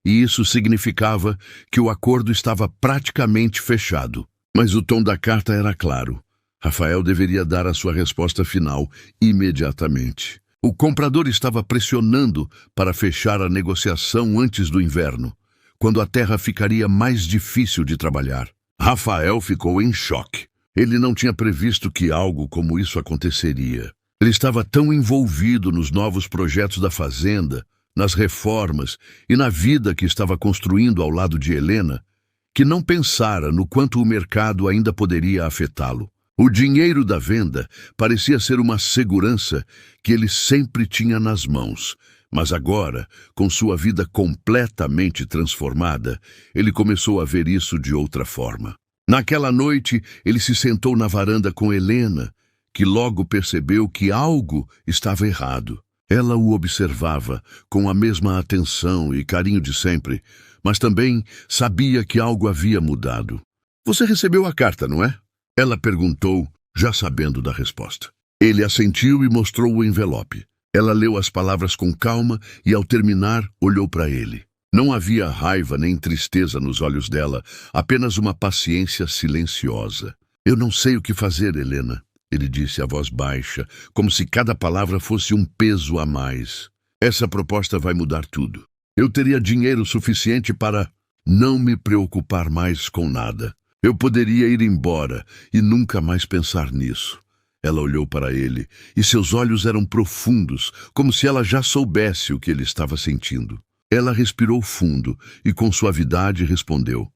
e isso significava que o acordo estava praticamente fechado. Mas o tom da carta era claro. Rafael deveria dar a sua resposta final imediatamente. O comprador estava pressionando para fechar a negociação antes do inverno, quando a terra ficaria mais difícil de trabalhar. Rafael ficou em choque. Ele não tinha previsto que algo como isso aconteceria. Ele estava tão envolvido nos novos projetos da fazenda, nas reformas e na vida que estava construindo ao lado de Helena, que não pensara no quanto o mercado ainda poderia afetá-lo. O dinheiro da venda parecia ser uma segurança que ele sempre tinha nas mãos, mas agora, com sua vida completamente transformada, ele começou a ver isso de outra forma. Naquela noite, ele se sentou na varanda com Helena, que logo percebeu que algo estava errado. Ela o observava com a mesma atenção e carinho de sempre, mas também sabia que algo havia mudado. "Você recebeu a carta, não é?" Ela perguntou, já sabendo da resposta. Ele assentiu e mostrou o envelope. Ela leu as palavras com calma e, ao terminar, olhou para ele. Não havia raiva nem tristeza nos olhos dela, apenas uma paciência silenciosa. Eu não sei o que fazer, Helena, ele disse a voz baixa, como se cada palavra fosse um peso a mais. Essa proposta vai mudar tudo. Eu teria dinheiro suficiente para não me preocupar mais com nada. Eu poderia ir embora e nunca mais pensar nisso. Ela olhou para ele e seus olhos eram profundos, como se ela já soubesse o que ele estava sentindo. Ela respirou fundo e com suavidade respondeu: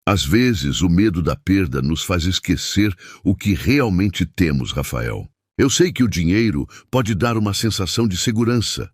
às vezes o medo da perda nos faz esquecer o que realmente temos, Rafael. Eu sei que o dinheiro pode dar uma sensação de segurança,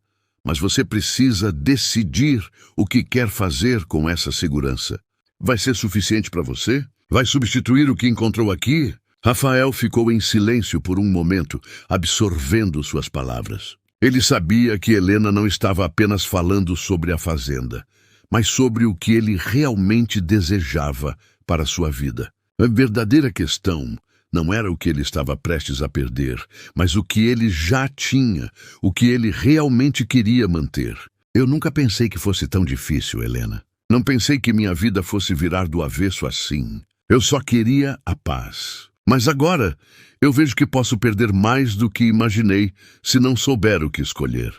mas você precisa decidir o que quer fazer com essa segurança. Vai ser suficiente para você? Vai substituir o que encontrou aqui? Rafael ficou em silêncio por um momento, absorvendo suas palavras. Ele sabia que Helena não estava apenas falando sobre a fazenda, mas sobre o que ele realmente desejava para sua vida. A verdadeira questão não era o que ele estava prestes a perder, mas o que ele já tinha, o que ele realmente queria manter. Eu nunca pensei que fosse tão difícil, Helena. Não pensei que minha vida fosse virar do avesso assim. Eu só queria a paz. Mas agora eu vejo que posso perder mais do que imaginei se não souber o que escolher.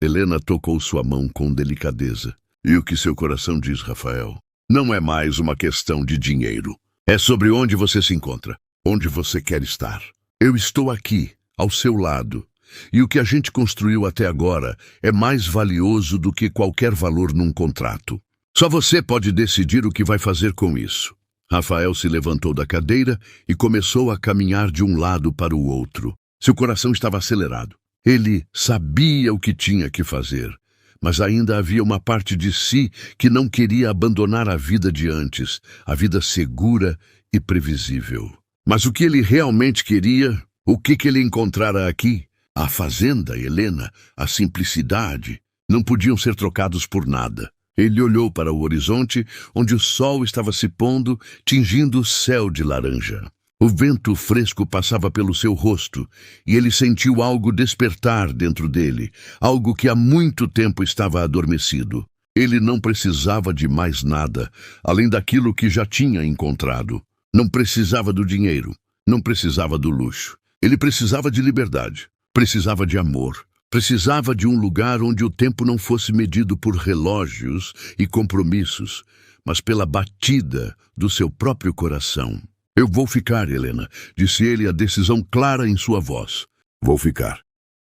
Helena tocou sua mão com delicadeza. E o que seu coração diz, Rafael? Não é mais uma questão de dinheiro. É sobre onde você se encontra, onde você quer estar. Eu estou aqui, ao seu lado. E o que a gente construiu até agora é mais valioso do que qualquer valor num contrato. Só você pode decidir o que vai fazer com isso. Rafael se levantou da cadeira e começou a caminhar de um lado para o outro. Seu coração estava acelerado. Ele sabia o que tinha que fazer, mas ainda havia uma parte de si que não queria abandonar a vida de antes, a vida segura e previsível. Mas o que ele realmente queria, o que ele encontrara aqui? A fazenda, Helena, a simplicidade, não podiam ser trocados por nada. Ele olhou para o horizonte, onde o sol estava se pondo, tingindo o céu de laranja. O vento fresco passava pelo seu rosto, e ele sentiu algo despertar dentro dele, algo que há muito tempo estava adormecido. Ele não precisava de mais nada, além daquilo que já tinha encontrado. Não precisava do dinheiro, não precisava do luxo. Ele precisava de liberdade, precisava de amor. Precisava de um lugar onde o tempo não fosse medido por relógios e compromissos, mas pela batida do seu próprio coração. Eu vou ficar, Helena, disse ele, a decisão clara em sua voz. Vou ficar.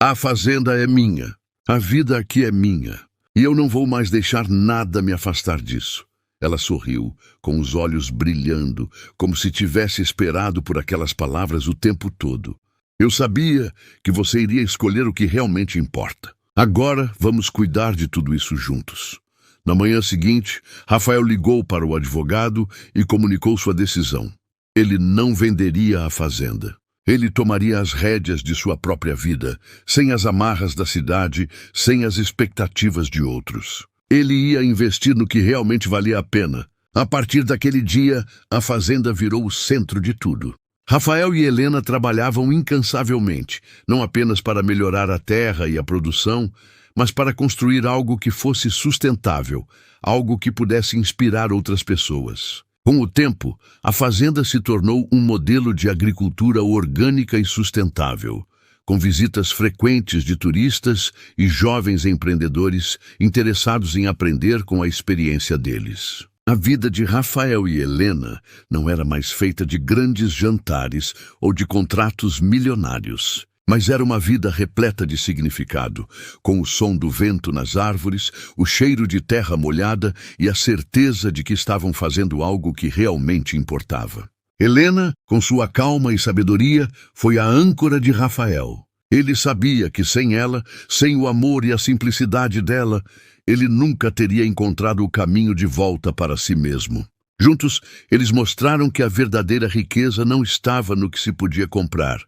A fazenda é minha, a vida aqui é minha, e eu não vou mais deixar nada me afastar disso. Ela sorriu, com os olhos brilhando, como se tivesse esperado por aquelas palavras o tempo todo. Eu sabia que você iria escolher o que realmente importa. Agora vamos cuidar de tudo isso juntos. Na manhã seguinte, Rafael ligou para o advogado e comunicou sua decisão. Ele não venderia a fazenda. Ele tomaria as rédeas de sua própria vida, sem as amarras da cidade, sem as expectativas de outros. Ele ia investir no que realmente valia a pena. A partir daquele dia, a fazenda virou o centro de tudo. Rafael e Helena trabalhavam incansavelmente, não apenas para melhorar a terra e a produção, mas para construir algo que fosse sustentável, algo que pudesse inspirar outras pessoas. Com o tempo, a fazenda se tornou um modelo de agricultura orgânica e sustentável, com visitas frequentes de turistas e jovens empreendedores interessados em aprender com a experiência deles. A vida de Rafael e Helena não era mais feita de grandes jantares ou de contratos milionários, mas era uma vida repleta de significado, com o som do vento nas árvores, o cheiro de terra molhada e a certeza de que estavam fazendo algo que realmente importava. Helena, com sua calma e sabedoria, foi a âncora de Rafael. Ele sabia que sem ela, sem o amor e a simplicidade dela, ele nunca teria encontrado o caminho de volta para si mesmo. Juntos, eles mostraram que a verdadeira riqueza não estava no que se podia comprar,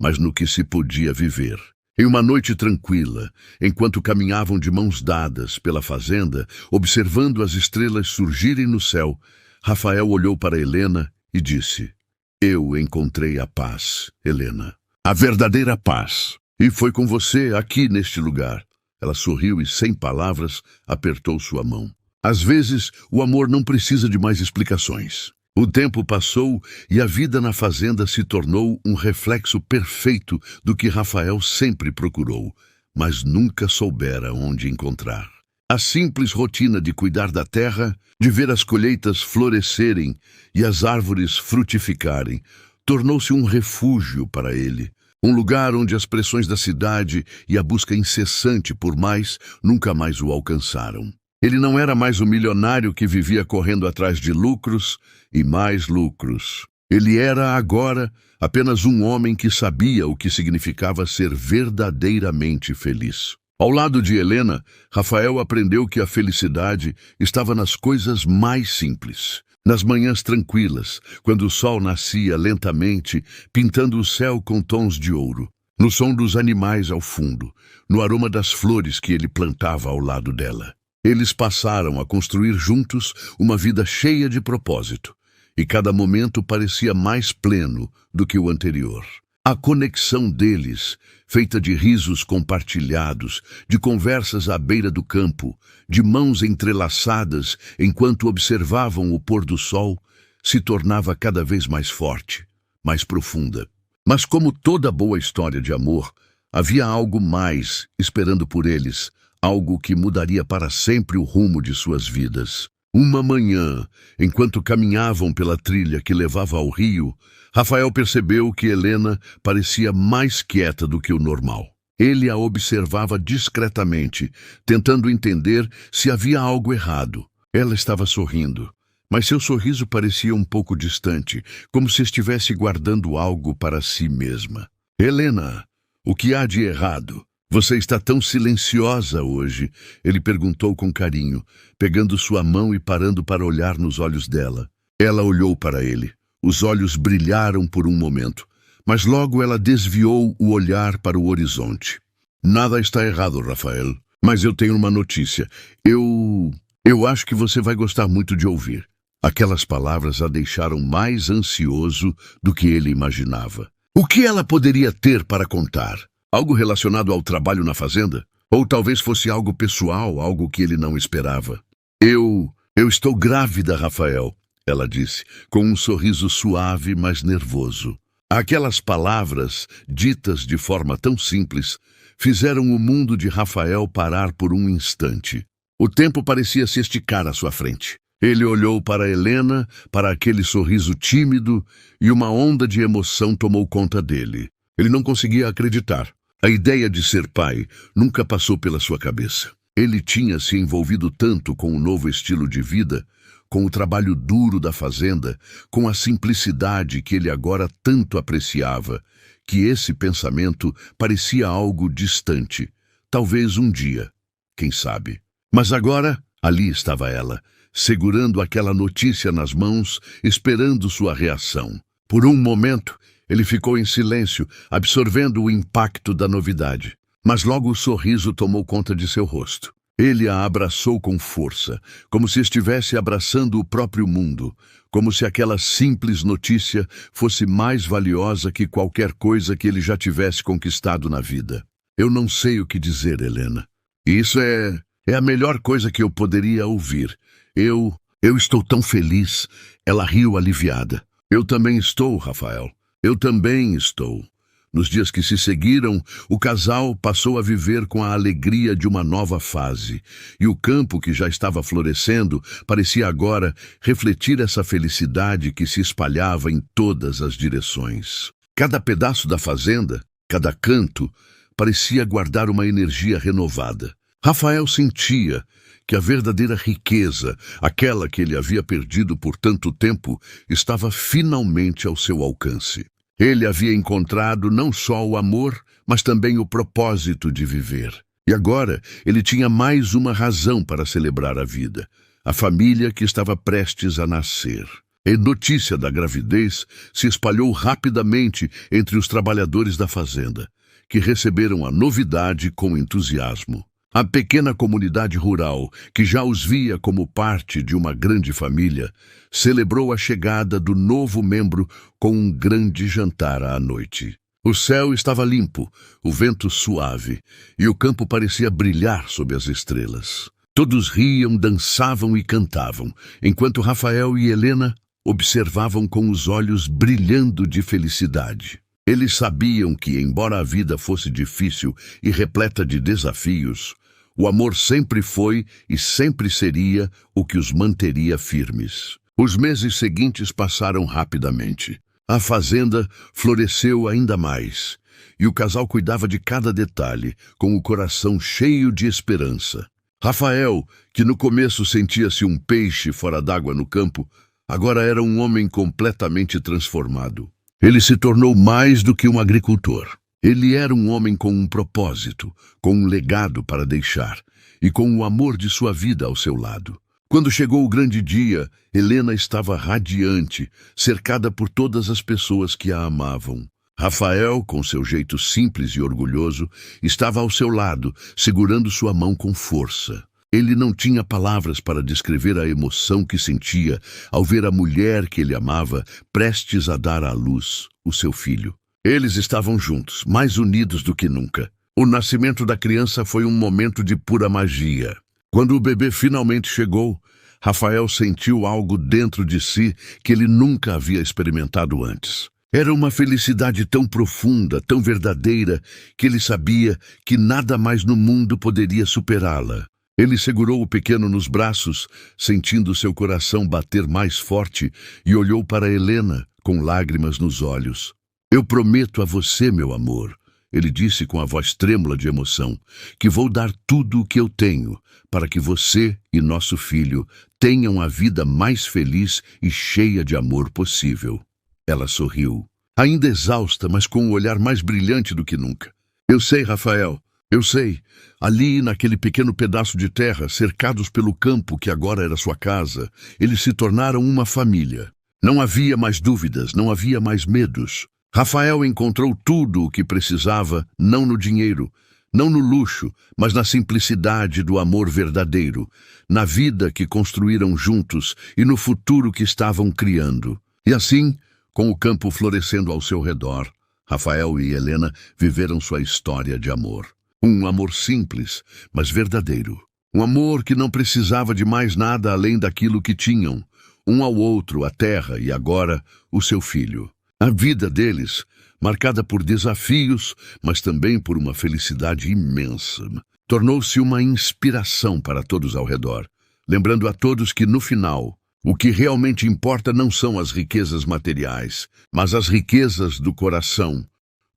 mas no que se podia viver. Em uma noite tranquila, enquanto caminhavam de mãos dadas pela fazenda, observando as estrelas surgirem no céu, Rafael olhou para Helena e disse: Eu encontrei a paz, Helena. a verdadeira paz. E foi com você aqui neste lugar. Ela sorriu e, sem palavras, apertou sua mão. Às vezes, o amor não precisa de mais explicações. O tempo passou e a vida na fazenda se tornou um reflexo perfeito do que Rafael sempre procurou, mas nunca soubera onde encontrar. A simples rotina de cuidar da terra, de ver as colheitas florescerem e as árvores frutificarem, tornou-se um refúgio para ele. Um lugar onde as pressões da cidade e a busca incessante por mais nunca mais o alcançaram. Ele não era mais o milionário que vivia correndo atrás de lucros e mais lucros. Ele era agora apenas um homem que sabia o que significava ser verdadeiramente feliz. Ao lado de Helena, Rafael aprendeu que a felicidade estava nas coisas mais simples. Nas manhãs tranquilas, quando o sol nascia lentamente, pintando o céu com tons de ouro. No som dos animais ao fundo, no aroma das flores que ele plantava ao lado dela. Eles passaram a construir juntos uma vida cheia de propósito, e cada momento parecia mais pleno do que o anterior. A conexão deles, feita de risos compartilhados, de conversas à beira do campo, de mãos entrelaçadas enquanto observavam o pôr do sol, se tornava cada vez mais forte, mais profunda. Mas como toda boa história de amor, havia algo mais esperando por eles, algo que mudaria para sempre o rumo de suas vidas. Uma manhã, enquanto caminhavam pela trilha que levava ao rio, Rafael percebeu que Helena parecia mais quieta do que o normal. Ele a observava discretamente, tentando entender se havia algo errado. Ela estava sorrindo, mas seu sorriso parecia um pouco distante, como se estivesse guardando algo para si mesma. Helena, o que há de errado? Você está tão silenciosa hoje, ele perguntou com carinho, pegando sua mão e parando para olhar nos olhos dela. Ela olhou para ele. Os olhos brilharam por um momento, mas logo ela desviou o olhar para o horizonte. Nada está errado, Rafael, mas eu tenho uma notícia. Eu acho que você vai gostar muito de ouvir. Aquelas palavras a deixaram mais ansioso do que ele imaginava. O que ela poderia ter para contar? Algo relacionado ao trabalho na fazenda? Ou talvez fosse algo pessoal, algo que ele não esperava. Eu estou grávida, Rafael, ela disse, com um sorriso suave, mas nervoso. Aquelas palavras, ditas de forma tão simples, fizeram o mundo de Rafael parar por um instante. O tempo parecia se esticar à sua frente. Ele olhou para Helena, para aquele sorriso tímido, e uma onda de emoção tomou conta dele. Ele não conseguia acreditar. A ideia de ser pai nunca passou pela sua cabeça. Ele tinha se envolvido tanto com o novo estilo de vida, com o trabalho duro da fazenda, com a simplicidade que ele agora tanto apreciava, que esse pensamento parecia algo distante. Talvez um dia, quem sabe. Mas agora, ali estava ela, segurando aquela notícia nas mãos, esperando sua reação. Por um momento, ele ficou em silêncio, absorvendo o impacto da novidade. Mas logo o sorriso tomou conta de seu rosto. Ele a abraçou com força, como se estivesse abraçando o próprio mundo, como se aquela simples notícia fosse mais valiosa que qualquer coisa que ele já tivesse conquistado na vida. Eu não sei o que dizer, Helena. Isso é a melhor coisa que eu poderia ouvir. Eu estou tão feliz. Ela riu aliviada. Eu também estou, Rafael. Eu também estou. Nos dias que se seguiram, o casal passou a viver com a alegria de uma nova fase, e o campo que já estava florescendo parecia agora refletir essa felicidade que se espalhava em todas as direções. Cada pedaço da fazenda, cada canto, parecia guardar uma energia renovada. Rafael sentia que a verdadeira riqueza, aquela que ele havia perdido por tanto tempo, estava finalmente ao seu alcance. Ele havia encontrado não só o amor, mas também o propósito de viver. E agora ele tinha mais uma razão para celebrar a vida, a família que estava prestes a nascer. A notícia da gravidez se espalhou rapidamente entre os trabalhadores da fazenda, que receberam a novidade com entusiasmo. A pequena comunidade rural, que já os via como parte de uma grande família, celebrou a chegada do novo membro com um grande jantar à noite. O céu estava limpo, o vento suave, e o campo parecia brilhar sob as estrelas. Todos riam, dançavam e cantavam, enquanto Rafael e Helena observavam com os olhos brilhando de felicidade. Eles sabiam que, embora a vida fosse difícil e repleta de desafios, o amor sempre foi e sempre seria o que os manteria firmes. Os meses seguintes passaram rapidamente. A fazenda floresceu ainda mais, e o casal cuidava de cada detalhe, com o coração cheio de esperança. Rafael, que no começo sentia-se um peixe fora d'água no campo, agora era um homem completamente transformado. Ele se tornou mais do que um agricultor. Ele era um homem com um propósito, com um legado para deixar, e com o amor de sua vida ao seu lado. Quando chegou o grande dia, Helena estava radiante, cercada por todas as pessoas que a amavam. Rafael, com seu jeito simples e orgulhoso, estava ao seu lado, segurando sua mão com força. Ele não tinha palavras para descrever a emoção que sentia ao ver a mulher que ele amava prestes a dar à luz o seu filho. Eles estavam juntos, mais unidos do que nunca. O nascimento da criança foi um momento de pura magia. Quando o bebê finalmente chegou, Rafael sentiu algo dentro de si que ele nunca havia experimentado antes. Era uma felicidade tão profunda, tão verdadeira, que ele sabia que nada mais no mundo poderia superá-la. Ele segurou o pequeno nos braços, sentindo seu coração bater mais forte, e olhou para Helena, com lágrimas nos olhos. "Eu prometo a você, meu amor", ele disse com a voz trêmula de emoção, "que vou dar tudo o que eu tenho, para que você e nosso filho tenham a vida mais feliz e cheia de amor possível." Ela sorriu, ainda exausta, mas com um olhar mais brilhante do que nunca. "Eu sei, Rafael, eu sei. Ali, naquele pequeno pedaço de terra, cercados pelo campo que agora era sua casa, eles se tornaram uma família. Não havia mais dúvidas, não havia mais medos. Rafael encontrou tudo o que precisava, não no dinheiro, não no luxo, mas na simplicidade do amor verdadeiro, na vida que construíram juntos e no futuro que estavam criando. E assim, com o campo florescendo ao seu redor, Rafael e Helena viveram sua história de amor. Um amor simples, mas verdadeiro. Um amor que não precisava de mais nada além daquilo que tinham, um ao outro, a terra e agora o seu filho. A vida deles, marcada por desafios, mas também por uma felicidade imensa, tornou-se uma inspiração para todos ao redor, lembrando a todos que, no final, o que realmente importa não são as riquezas materiais, mas as riquezas do coração.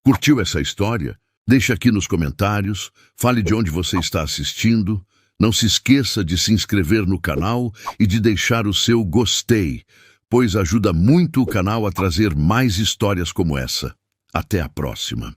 Curtiu essa história? Deixe aqui nos comentários, fale de onde você está assistindo. Não se esqueça de se inscrever no canal e de deixar o seu gostei, pois ajuda muito o canal a trazer mais histórias como essa. Até a próxima.